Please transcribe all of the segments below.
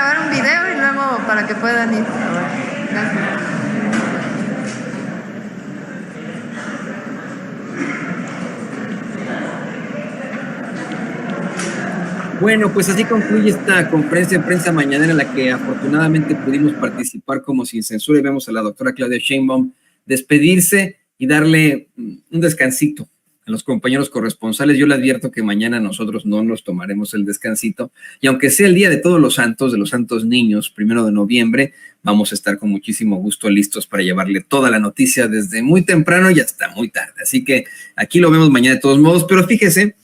grabar un video y luego para que puedan ir. Gracias. Bueno, pues así concluye esta conferencia de prensa mañanera en la que afortunadamente pudimos participar como sin censura y vemos a la doctora Claudia Sheinbaum despedirse y darle un descansito a los compañeros corresponsales. Yo le advierto que mañana nosotros no nos tomaremos el descansito y aunque sea el Día de Todos los Santos, de los Santos Niños, 1 de noviembre, vamos a estar con muchísimo gusto listos para llevarle toda la noticia desde muy temprano y hasta muy tarde. Así que aquí lo vemos mañana de todos modos, pero fíjese,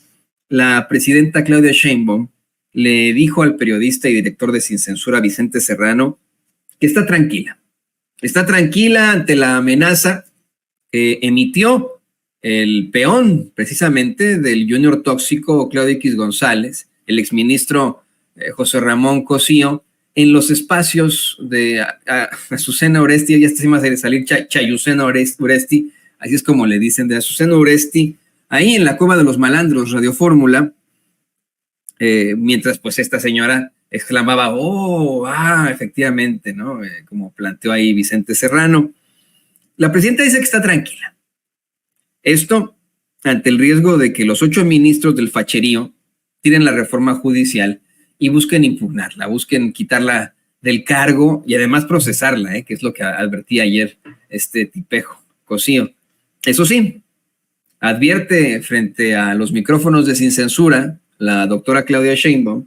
la presidenta Claudia Sheinbaum le dijo al periodista y director de Sin Censura, Vicente Serrano, que está tranquila ante la amenaza que emitió el peón precisamente del Junior Tóxico, Claudio X González, el exministro José Ramón Cosío, en los espacios de Azucena Oresti, ya está más de salir Chayucena Oresti, así es como le dicen, de Azucena Oresti, ahí en la Cueva de los Malandros, Radio Fórmula, mientras pues esta señora exclamaba, efectivamente, ¿no? Como planteó ahí Vicente Serrano. La presidenta dice que está tranquila. Esto ante el riesgo de que los 8 ministros del facherío tiren la reforma judicial y busquen impugnarla, busquen quitarla del cargo y además procesarla, que es lo que advertía ayer este tipejo, Cosío. Eso sí, advierte frente a los micrófonos de Sin Censura la doctora Claudia Sheinbaum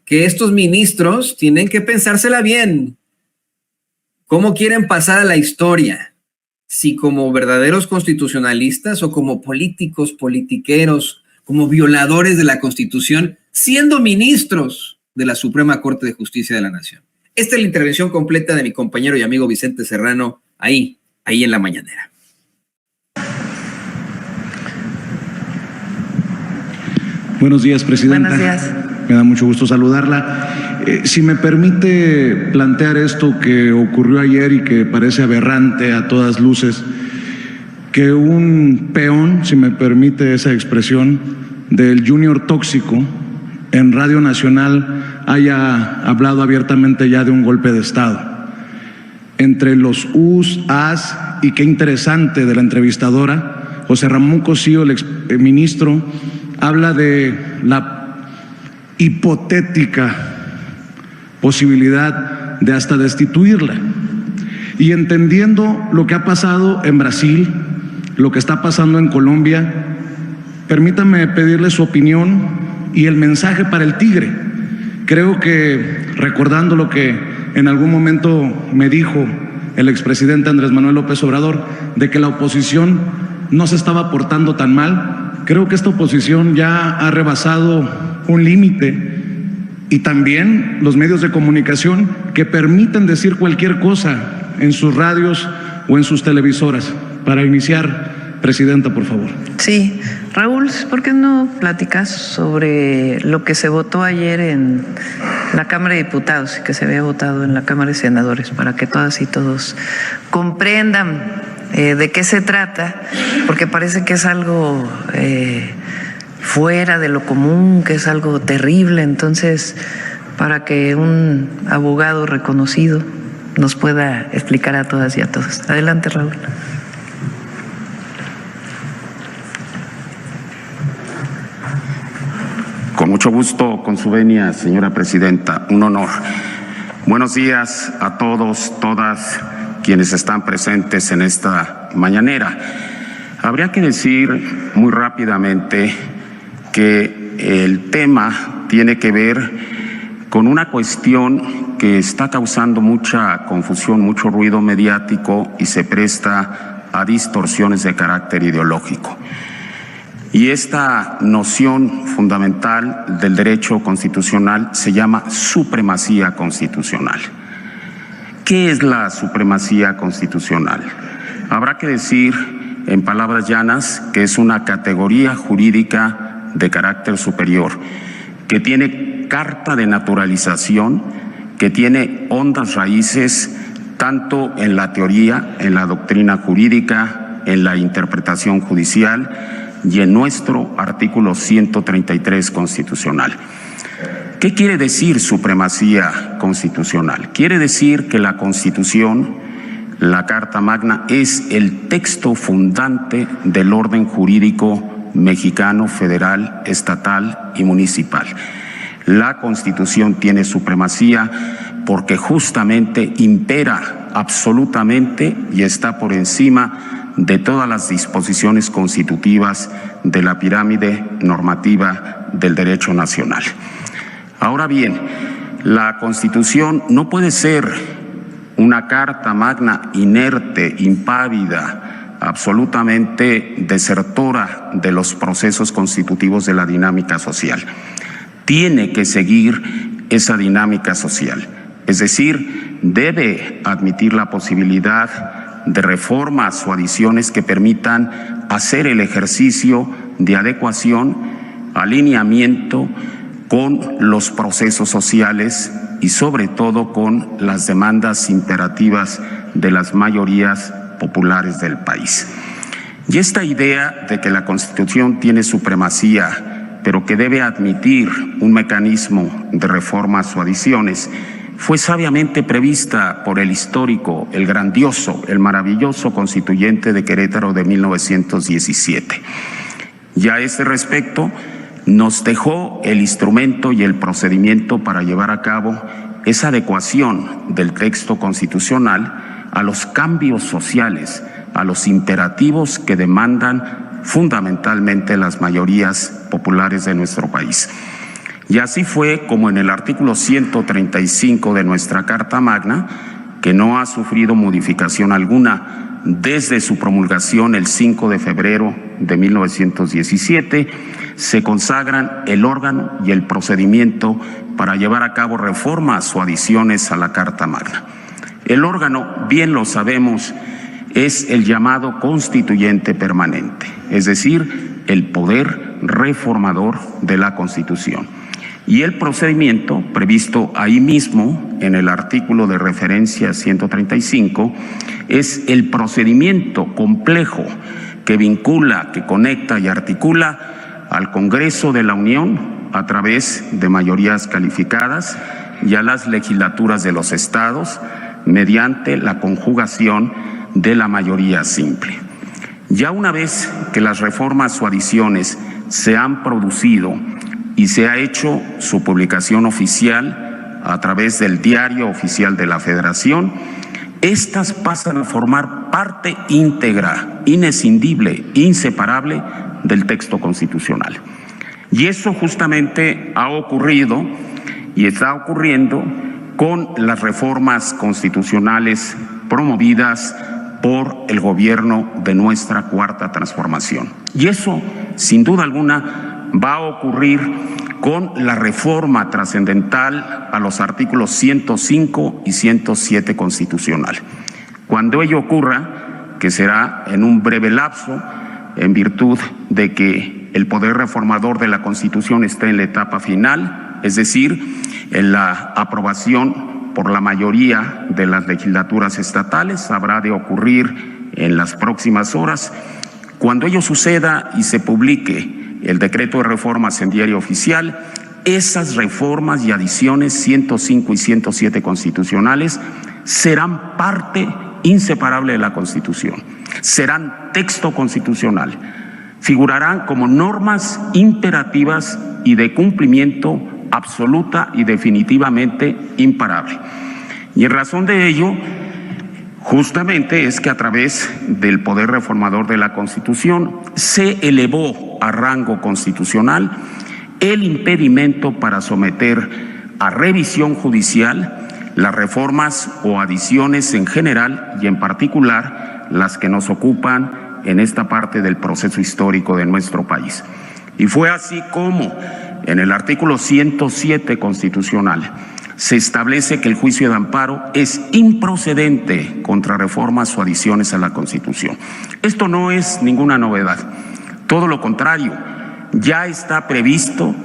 que estos ministros tienen que pensársela bien. ¿Cómo quieren pasar a la historia? Si como verdaderos constitucionalistas o como políticos, politiqueros, como violadores de la Constitución, siendo ministros de la Suprema Corte de Justicia de la Nación. Esta es la intervención completa de mi compañero y amigo Vicente Serrano ahí en la mañanera. Buenos días, presidenta. Buenos días. Me da mucho gusto saludarla. Si me permite plantear esto que ocurrió ayer y que parece aberrante a todas luces, que un peón, si me permite esa expresión, del Junior Tóxico en Radio Nacional haya hablado abiertamente ya de un golpe de Estado. Entre los us, as y qué interesante de la entrevistadora, José Ramón Cosío, el exministro, habla de la hipotética posibilidad de hasta destituirla. Y entendiendo lo que ha pasado en Brasil, lo que está pasando en Colombia, permítame pedirle su opinión y el mensaje para el Tigre. Creo que, recordando lo que en algún momento me dijo el expresidente Andrés Manuel López Obrador, de que la oposición no se estaba portando tan mal, creo que esta oposición ya ha rebasado un límite, y también los medios de comunicación que permiten decir cualquier cosa en sus radios o en sus televisoras. Para iniciar, presidenta, por favor. Sí, Raúl, ¿por qué no platicas sobre lo que se votó ayer en la Cámara de Diputados y que se había votado en la Cámara de Senadores, para que todas y todos comprendan de qué se trata, porque parece que es algo fuera de lo común, que es algo terrible? Entonces, para que un abogado reconocido nos pueda explicar a todas y a todos. Adelante, Raúl. Con mucho gusto, con su venia, señora presidenta, un honor. Buenos días a todos, todas quienes están presentes en esta mañanera. Habría que decir muy rápidamente que el tema tiene que ver con una cuestión que está causando mucha confusión, mucho ruido mediático y se presta a distorsiones de carácter ideológico. Y esta noción fundamental del derecho constitucional se llama supremacía constitucional. ¿Qué es la supremacía constitucional? Habrá que decir, en palabras llanas, que es una categoría jurídica de carácter superior, que tiene carta de naturalización, que tiene hondas raíces tanto en la teoría, en la doctrina jurídica, en la interpretación judicial y en nuestro artículo 133 constitucional. ¿Qué quiere decir supremacía constitucional? Quiere decir que la Constitución, la Carta Magna, es el texto fundante del orden jurídico mexicano, federal, estatal y municipal. La Constitución tiene supremacía porque justamente impera absolutamente y está por encima de todas las disposiciones constitutivas de la pirámide normativa del derecho nacional. Ahora bien, la Constitución no puede ser una Carta Magna inerte, impávida, absolutamente desertora de los procesos constitutivos de la dinámica social. Tiene que seguir esa dinámica social, es decir, debe admitir la posibilidad de reformas o adiciones que permitan hacer el ejercicio de adecuación, alineamiento con los procesos sociales y sobre todo con las demandas imperativas de las mayorías populares del país. Y esta idea de que la Constitución tiene supremacía, pero que debe admitir un mecanismo de reformas o adiciones, fue sabiamente prevista por el histórico, el grandioso, el maravilloso Constituyente de Querétaro de 1917. Y a ese respecto, nos dejó el instrumento y el procedimiento para llevar a cabo esa adecuación del texto constitucional a los cambios sociales, a los imperativos que demandan fundamentalmente las mayorías populares de nuestro país. Y así fue como en el artículo 135 de nuestra Carta Magna, que no ha sufrido modificación alguna desde su promulgación el 5 de febrero de 1917, se consagran el órgano y el procedimiento para llevar a cabo reformas o adiciones a la Carta Magna. El órgano, bien lo sabemos, es el llamado Constituyente Permanente, es decir, el poder reformador de la Constitución. Y el procedimiento previsto ahí mismo en el artículo de referencia 135 es el procedimiento complejo que vincula, que conecta y articula al Congreso de la Unión a través de mayorías calificadas y a las legislaturas de los estados mediante la conjugación de la mayoría simple. Ya una vez que las reformas o adiciones se han producido y se ha hecho su publicación oficial a través del Diario Oficial de la Federación, estas pasan a formar parte íntegra, inescindible, inseparable del texto constitucional. Y eso justamente ha ocurrido y está ocurriendo con las reformas constitucionales promovidas por el gobierno de nuestra Cuarta Transformación. Y eso, sin duda alguna, va a ocurrir con la reforma trascendental a los artículos 105 y 107 constitucional. Cuando ello ocurra, que será en un breve lapso, en virtud de que el poder reformador de la Constitución está en la etapa final, es decir, en la aprobación por la mayoría de las legislaturas estatales, habrá de ocurrir en las próximas horas. Cuando ello suceda y se publique el decreto de reformas en Diario Oficial, esas reformas y adiciones 105 y 107 constitucionales serán parte inseparable de la Constitución, serán texto constitucional, figurarán como normas imperativas y de cumplimiento absoluta y definitivamente imparable. Y en razón de ello, justamente es que a través del poder reformador de la Constitución se elevó a rango constitucional el impedimento para someter a revisión judicial las reformas o adiciones en general y en particular las que nos ocupan en esta parte del proceso histórico de nuestro país. Y fue así como en el artículo 107 constitucional se establece que el juicio de amparo es improcedente contra reformas o adiciones a la Constitución. Esto no es ninguna novedad, todo lo contrario, ya está previsto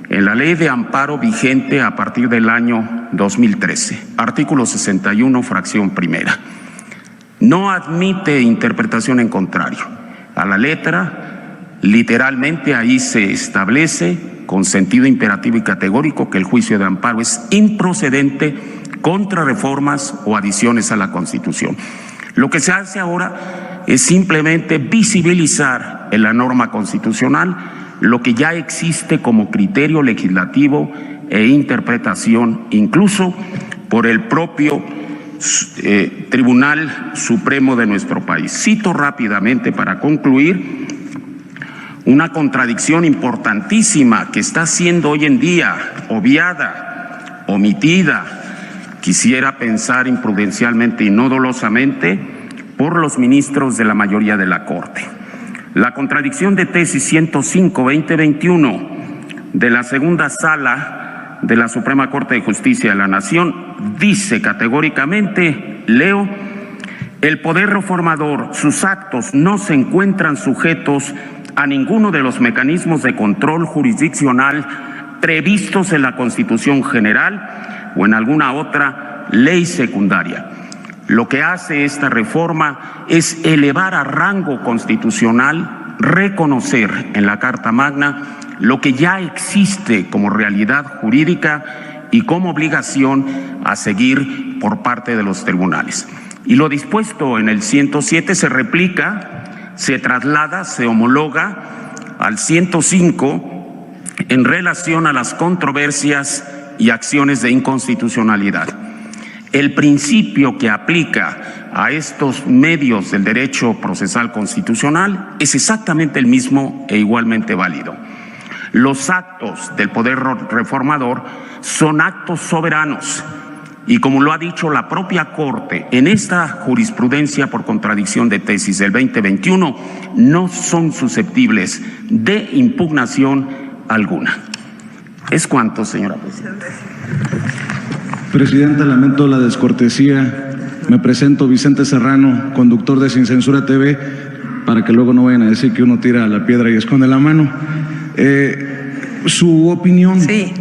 en la ley de amparo vigente a partir del año 2013, artículo 61, fracción primera. No admite interpretación en contrario. A la letra, Literalmente ahí se establece con sentido imperativo y categórico que el juicio de amparo es improcedente contra reformas o adiciones a la Constitución. Lo que se hace ahora es simplemente visibilizar en la norma constitucional lo que ya existe como criterio legislativo e interpretación, incluso por el propio Tribunal Supremo de nuestro país. Cito rápidamente para concluir una contradicción importantísima que está siendo hoy en día obviada, omitida, quisiera pensar imprudencialmente y no dolosamente, por los ministros de la mayoría de la Corte. La contradicción de tesis 105-2021 de la segunda sala de la Suprema Corte de Justicia de la Nación dice categóricamente, leo, el poder reformador, sus actos no se encuentran sujetos a ninguno de los mecanismos de control jurisdiccional previstos en la Constitución General o en alguna otra ley secundaria. Lo que hace esta reforma es elevar a rango constitucional, reconocer en la Carta Magna lo que ya existe como realidad jurídica y como obligación a seguir por parte de los tribunales. Y lo dispuesto en el 107 se replica, se traslada, se homologa al 105 en relación a las controversias y acciones de inconstitucionalidad. El principio que aplica a estos medios del derecho procesal constitucional es exactamente el mismo e igualmente válido. Los actos del poder reformador son actos soberanos y, como lo ha dicho la propia Corte en esta jurisprudencia por contradicción de tesis del 2021, no son susceptibles de impugnación alguna. Es cuanto, señora presidenta. Presidenta, lamento la descortesía. Me presento Vicente Serrano, conductor de Sin Censura TV, para que luego no vayan a decir que uno tira la piedra y esconde la mano. Su opinión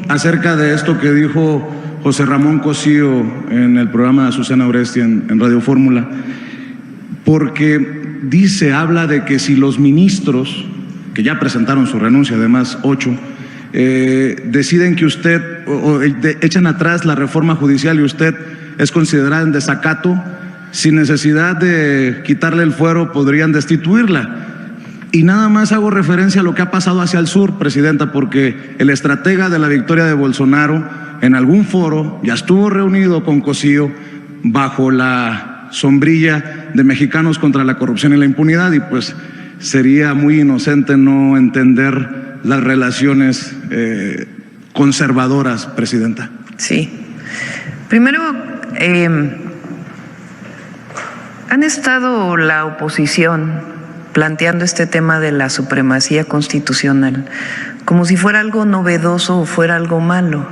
acerca de esto que dijo José Ramón Cosío en el programa de Azucena Oresti en Radio Fórmula, porque habla de que si los ministros, que ya presentaron su renuncia, además 8, deciden que usted, echan atrás la reforma judicial y usted es considerada en desacato, sin necesidad de quitarle el fuero podrían destituirla. Y nada más hago referencia a lo que ha pasado hacia el sur, Presidenta, porque el estratega de la victoria de Bolsonaro en algún foro ya estuvo reunido con Cosío bajo la sombrilla de Mexicanos contra la Corrupción y la Impunidad, y pues sería muy inocente no entender las relaciones conservadoras, Presidenta. Sí. Primero, han estado la oposición planteando este tema de la supremacía constitucional como si fuera algo novedoso o fuera algo malo.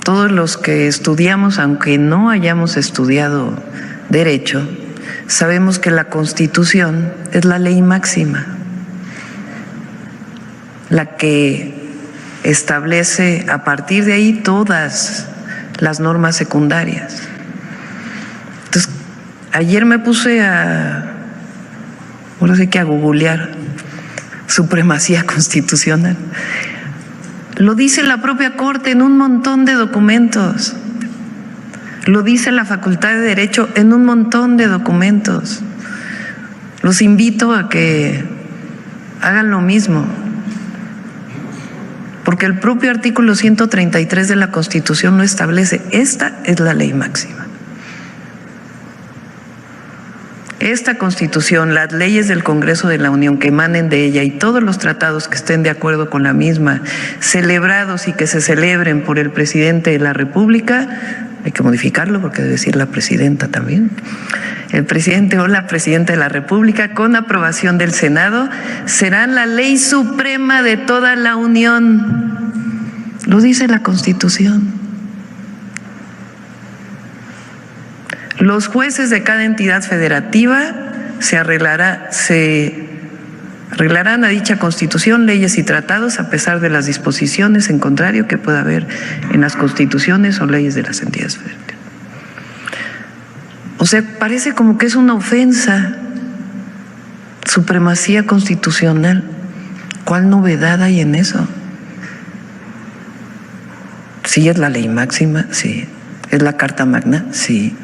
Todos los que estudiamos, aunque no hayamos estudiado derecho, sabemos que la Constitución es la ley máxima, la que establece a partir de ahí todas las normas secundarias. Entonces, ayer me puse ahora sí que a googlear supremacía constitucional. Lo dice la propia Corte en un montón de documentos. Lo dice la Facultad de Derecho en un montón de documentos. Los invito a que hagan lo mismo, porque el propio artículo 133 de la Constitución lo establece. Esta es la ley máxima. Esta Constitución, las leyes del Congreso de la Unión que emanen de ella y todos los tratados que estén de acuerdo con la misma, celebrados y que se celebren por el presidente de la República, hay que modificarlo porque debe decir la presidenta también, el presidente o la presidenta de la República, con aprobación del Senado, serán la ley suprema de toda la Unión. Lo dice la Constitución. Los jueces de cada entidad federativa se arreglarán a dicha Constitución, leyes y tratados a pesar de las disposiciones en contrario que pueda haber en las constituciones o leyes de las entidades federativas. O sea, parece como que es una ofensa Supremacía constitucional. ¿Cuál novedad hay en eso? Sí, es la ley máxima, sí. ¿Es la Carta Magna? Sí.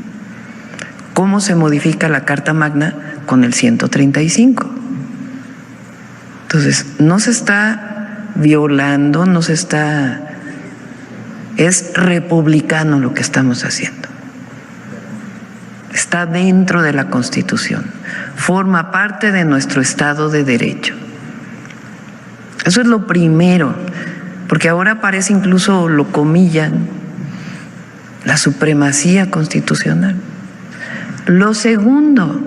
¿Cómo se modifica la Carta Magna? Con el 135. Entonces, no se está violando, no se está... Es republicano lo que estamos haciendo. Está dentro de la Constitución. Forma parte de nuestro Estado de Derecho. Eso es lo primero, porque ahora parece, incluso lo comillan, la supremacía constitucional. Lo segundo,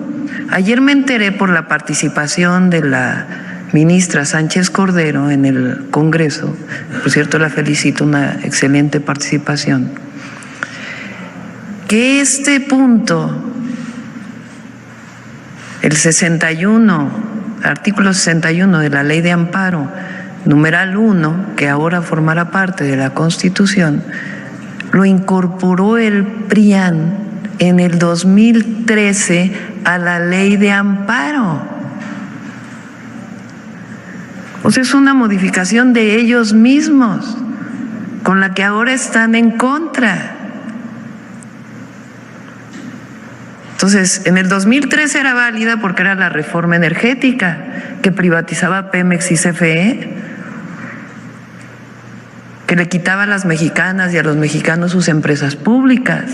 ayer me enteré por la participación de la ministra Sánchez Cordero en el Congreso, por cierto la felicito, una excelente participación, que este punto, el 61, artículo 61 de la Ley de Amparo, numeral 1, que ahora formará parte de la Constitución, lo incorporó el PRIAN en el 2013 a la Ley de Amparo. O sea, es una modificación de ellos mismos, con la que ahora están en contra. Entonces, en el 2013 era válida porque era la reforma energética que privatizaba Pemex y CFE, que le quitaba a las mexicanas y a los mexicanos sus empresas públicas.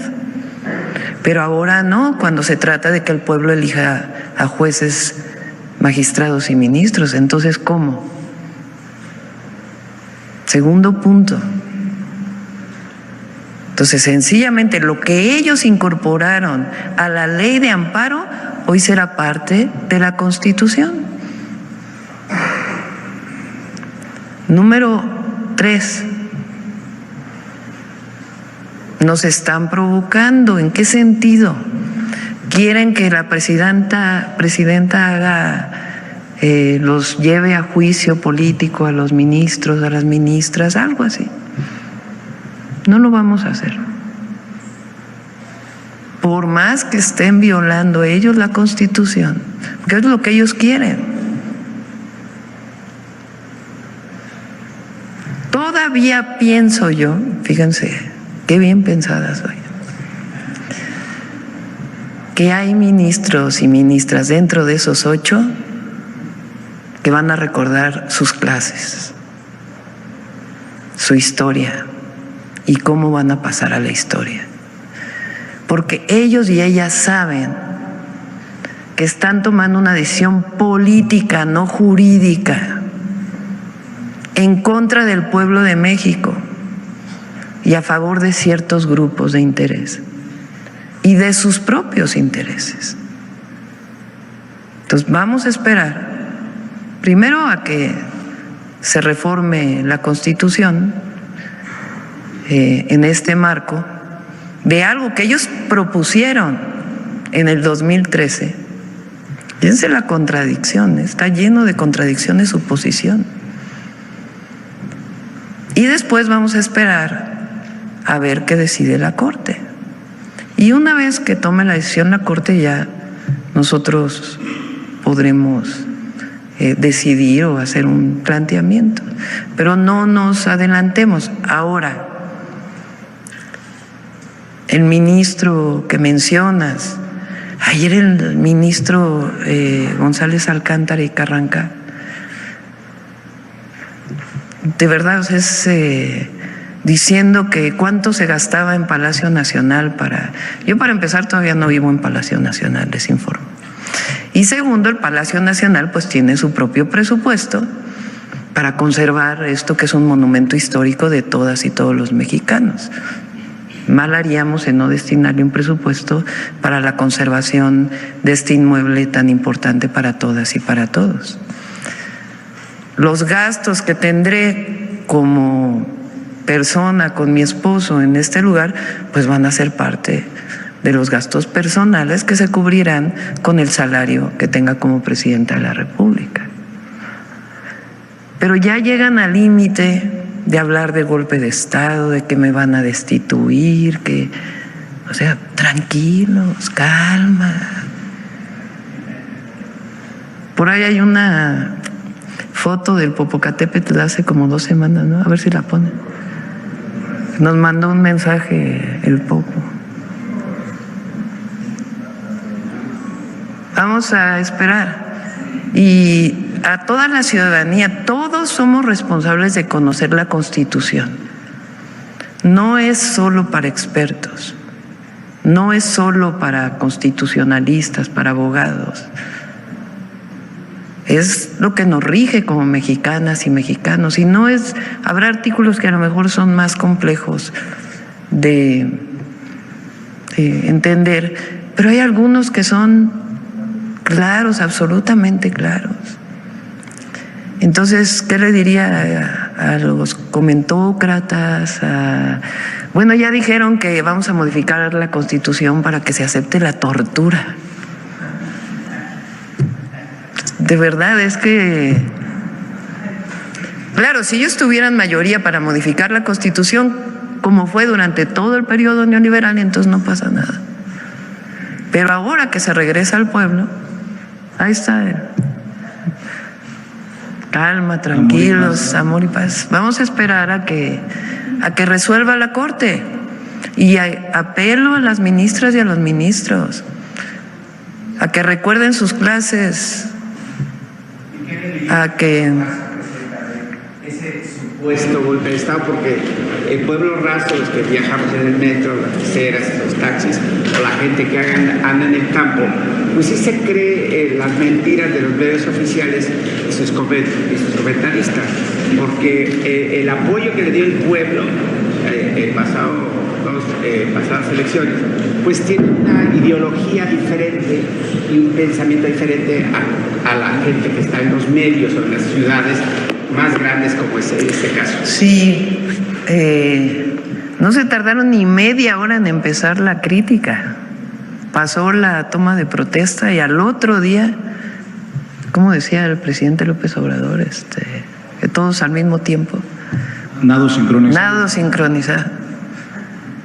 Pero ahora no, cuando se trata de que el pueblo elija a jueces, magistrados y ministros. Entonces, ¿cómo? Segundo punto. Entonces, sencillamente lo que ellos incorporaron a la Ley de Amparo hoy será parte de la Constitución. Número 3. Nos están provocando. ¿En qué sentido? Quieren que la presidenta haga, los lleve a juicio político a los ministros, a las ministras, algo así. No lo vamos a hacer. Por más que estén violando ellos la Constitución, porque es lo que ellos quieren. Todavía pienso yo, fíjense, qué bien pensada soy, que hay ministros y ministras dentro de esos 8 que van a recordar sus clases, su historia y cómo van a pasar a la historia. Porque ellos y ellas saben que están tomando una decisión política, no jurídica, en contra del pueblo de México y a favor de ciertos grupos de interés y de sus propios intereses. Entonces vamos a esperar primero a que se reforme la Constitución en este marco de algo que ellos propusieron en el 2013. Fíjense la contradicción, está lleno de contradicciones su posición. Y después vamos a esperar a ver qué decide la Corte. Y una vez que tome la decisión la Corte, ya nosotros podremos decidir o hacer un planteamiento. Pero no nos adelantemos. Ahora, el ministro que mencionas, ayer el ministro González Alcántara y Carranca, de verdad es diciendo que cuánto se gastaba en Palacio Nacional yo para empezar todavía no vivo en Palacio Nacional, les informo. Y segundo, el Palacio Nacional pues tiene su propio presupuesto para conservar esto que es un monumento histórico de todas y todos los mexicanos. Mal haríamos en no destinarle un presupuesto para la conservación de este inmueble tan importante para todas y para todos. Los gastos que tendré como persona con mi esposo en este lugar, pues van a ser parte de los gastos personales que se cubrirán con el salario que tenga como presidenta de la República. Pero ya llegan al límite de hablar de golpe de Estado, de que me van a destituir, o sea, tranquilos, calma. Por ahí hay una foto del Popocatépetl de hace como 2 semanas, ¿no? A ver si la ponen. Nos mandó un mensaje el Popo. Vamos a esperar. Y a toda la ciudadanía, todos somos responsables de conocer la Constitución. No es solo para expertos, no es solo para constitucionalistas, para abogados. Es lo que nos rige como mexicanas y mexicanos. Y no es, habrá artículos que a lo mejor son más complejos de entender, pero hay algunos que son claros, absolutamente claros. Entonces, ¿qué le diría a los comentócratas? Bueno, ya dijeron que vamos a modificar la Constitución para que se acepte la tortura. De verdad, es que, claro, si ellos tuvieran mayoría para modificar la Constitución, como fue durante todo el periodo neoliberal, entonces no pasa nada. Pero ahora que se regresa al pueblo, ahí está él. Calma, tranquilos, amor y paz. Vamos a esperar a que resuelva la Corte. Y apelo a las ministras y a los ministros a que recuerden sus clases, a que ese supuesto golpe de Estado, porque el pueblo raso, los que viajamos en el metro, las peceras, los taxis, o la gente que anda en el campo, pues sí se cree las mentiras de los medios oficiales y sus comentaristas, porque el apoyo que le dio el pueblo pasadas elecciones, pues tiene una ideología diferente y un pensamiento diferente a la gente que está en los medios o en las ciudades más grandes, como es este caso. Sí, no se tardaron ni media hora en empezar la crítica. Pasó la toma de protesta y al otro día, como decía el presidente López Obrador, que todos al mismo tiempo. Nado sincronizado. Nado sincronizado.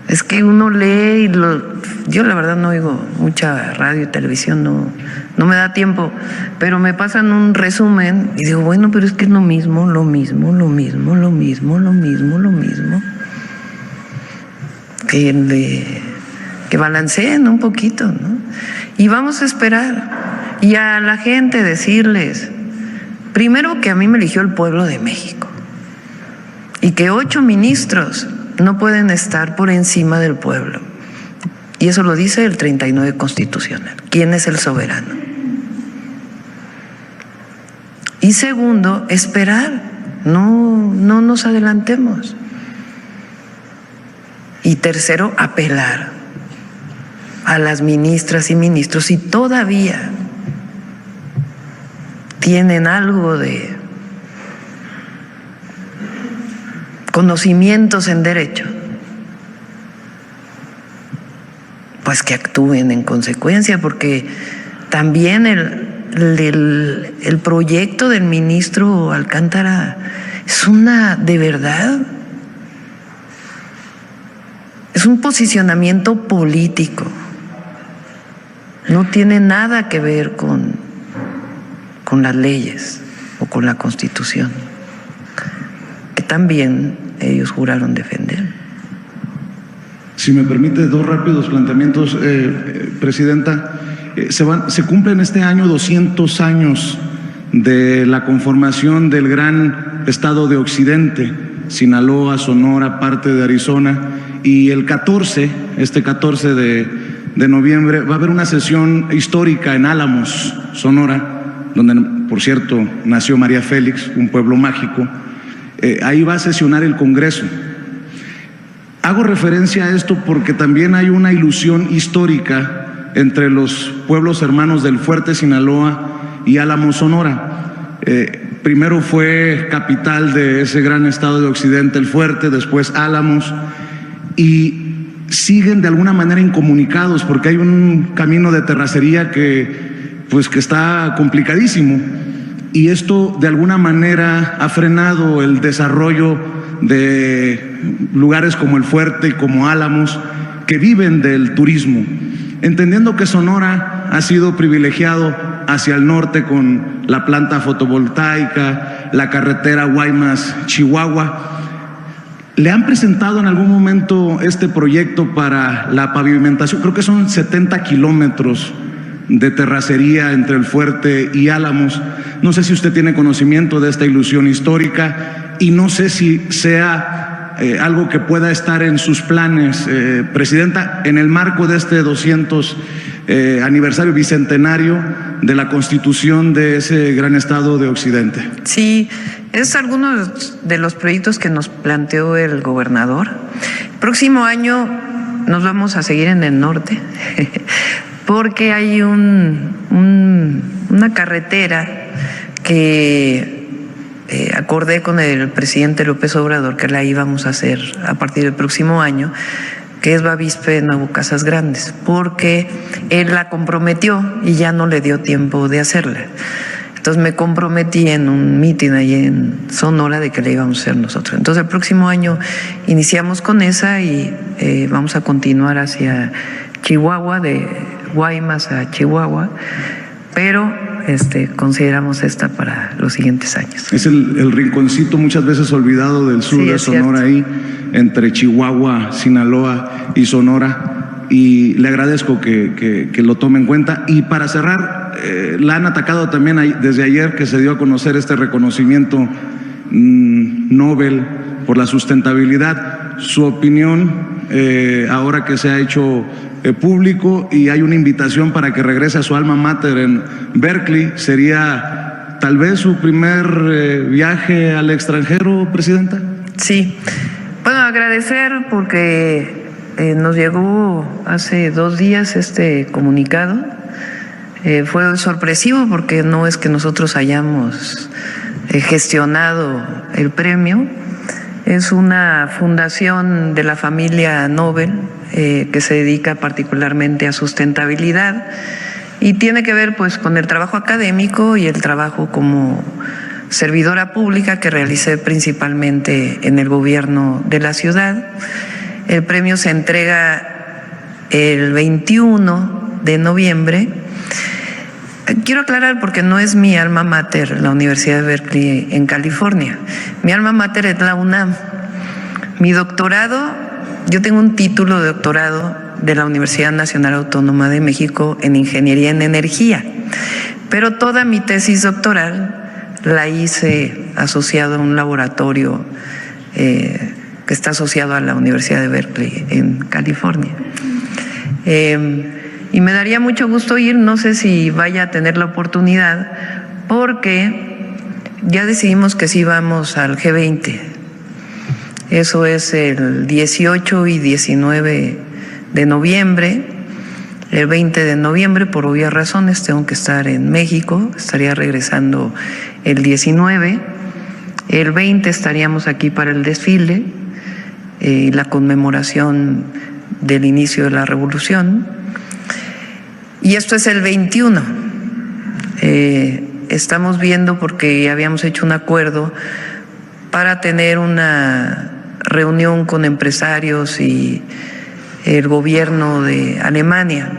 Es que uno lee y yo la verdad no oigo mucha radio y televisión, no me da tiempo, pero me pasan un resumen y digo, bueno, pero es que es lo mismo. Que balanceen un poquito, ¿no? Y vamos a esperar. Y a la gente decirles, primero que a mí me eligió el pueblo de México y que 8 ministros no pueden estar por encima del pueblo. Y eso lo dice el 39 constitucional. ¿Quién es el soberano? Y segundo, esperar. No nos adelantemos. Y tercero, apelar a las ministras y ministros si todavía tienen algo de conocimientos en derecho, pues que actúen en consecuencia, porque también el proyecto del ministro Alcántara es de verdad, es un posicionamiento político, no tiene nada que ver con las leyes o con la Constitución, que también ellos juraron defender. Si me permite, 2 rápidos planteamientos, Presidenta. Se cumplen este año 200 años de la conformación del gran estado de Occidente, Sinaloa, Sonora, parte de Arizona, y el 14 de noviembre va a haber una sesión histórica en Álamos, Sonora, donde, por cierto, nació María Félix, un pueblo mágico. Ahí va a sesionar el Congreso. Hago referencia a esto porque también hay una ilusión histórica entre los pueblos hermanos del Fuerte Sinaloa y Álamos, Sonora. Primero fue capital de ese gran estado de Occidente, el Fuerte, después Álamos, y siguen de alguna manera incomunicados porque hay un camino de terracería que está complicadísimo. Y esto de alguna manera ha frenado el desarrollo de lugares como el Fuerte y como Álamos, que viven del turismo. Entendiendo que Sonora ha sido privilegiado hacia el norte con la planta fotovoltaica, la carretera Guaymas-Chihuahua. ¿Le han presentado en algún momento este proyecto para la pavimentación? Creo que son 70 kilómetros de terracería entre el Fuerte y Álamos. No sé si usted tiene conocimiento de esta ilusión histórica y no sé si sea algo que pueda estar en sus planes, Presidenta, en el marco de este 200 aniversario bicentenario de la Constitución de ese gran estado de Occidente. Sí, es alguno de los proyectos que nos planteó el gobernador. Próximo año nos vamos a seguir en el norte porque hay una carretera que acordé con el presidente López Obrador que la íbamos a hacer a partir del próximo año, que es Bavispe-Nuevo Casas Grandes, porque él la comprometió y ya no le dio tiempo de hacerla. Entonces me comprometí en un mitin ahí en Sonora de que la íbamos a hacer nosotros. Entonces el próximo año iniciamos con esa y vamos a continuar hacia Chihuahua, de Guaymas a Chihuahua, pero consideramos esta para los siguientes años. Es el rinconcito muchas veces olvidado del sur de Sonora, ahí entre Chihuahua, Sinaloa y Sonora, y le agradezco que lo tome en cuenta. Y para cerrar, la han atacado también desde ayer que se dio a conocer este reconocimiento Nobel por la sustentabilidad. Su opinión, ahora que se ha hecho público y hay una invitación para que regrese a su alma mater en Berkeley, ¿sería tal vez su primer viaje al extranjero, Presidenta? Sí, bueno, agradecer porque nos llegó hace 2 días este comunicado. Fue sorpresivo porque no es que nosotros hayamos gestionado el premio. Es una fundación de la familia Nobel que se dedica particularmente a sustentabilidad y tiene que ver pues con el trabajo académico y el trabajo como servidora pública que realicé principalmente en el gobierno de la ciudad. El premio se entrega el 21 de noviembre. Quiero aclarar porque no es mi alma mater la Universidad de Berkeley en California. Mi alma mater es la UNAM. Mi doctorado, yo tengo un título de doctorado de la Universidad Nacional Autónoma de México en Ingeniería en Energía, pero toda mi tesis doctoral la hice asociado a un laboratorio que está asociado a la Universidad de Berkeley en California. Y me daría mucho gusto ir, no sé si vaya a tener la oportunidad, porque ya decidimos que sí vamos al G20. Eso es el 18 y 19 de noviembre. El 20 de noviembre, por obvias razones, tengo que estar en México, estaría regresando el 19. El 20 estaríamos aquí para el desfile y la conmemoración del inicio de la revolución. Y esto es el 21. Estamos viendo porque ya habíamos hecho un acuerdo para tener una reunión con empresarios y el gobierno de Alemania.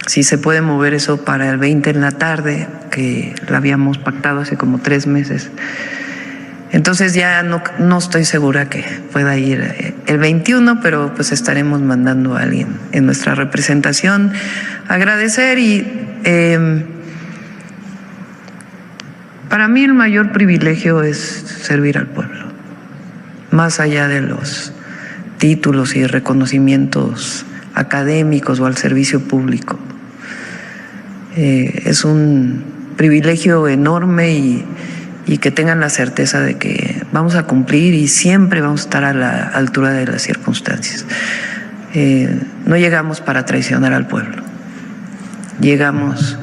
Si se puede mover eso para el 20 en la tarde, que lo habíamos pactado hace como 3 meses. Entonces ya no estoy segura que pueda ir el 21, pero pues estaremos mandando a alguien en nuestra representación. Agradecer y para mí el mayor privilegio es servir al pueblo, más allá de los títulos y reconocimientos académicos o al servicio público. Es un privilegio enorme y que tengan la certeza de que vamos a cumplir y siempre vamos a estar a la altura de las circunstancias. No llegamos para traicionar al pueblo, llegamos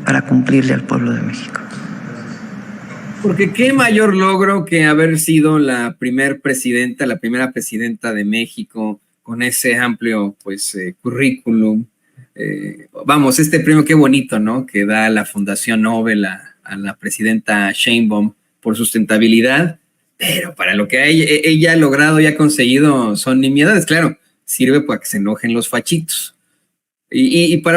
para cumplirle al pueblo de México. Porque qué mayor logro que haber sido la primera presidenta de México con ese amplio currículum. Vamos, este premio qué bonito, ¿no? Que da la Fundación Nobel a la presidenta Sheinbaum por sustentabilidad, pero para lo que ella ha logrado y ha conseguido son nimiedades. Claro, sirve para que se enojen los fachitos. Y para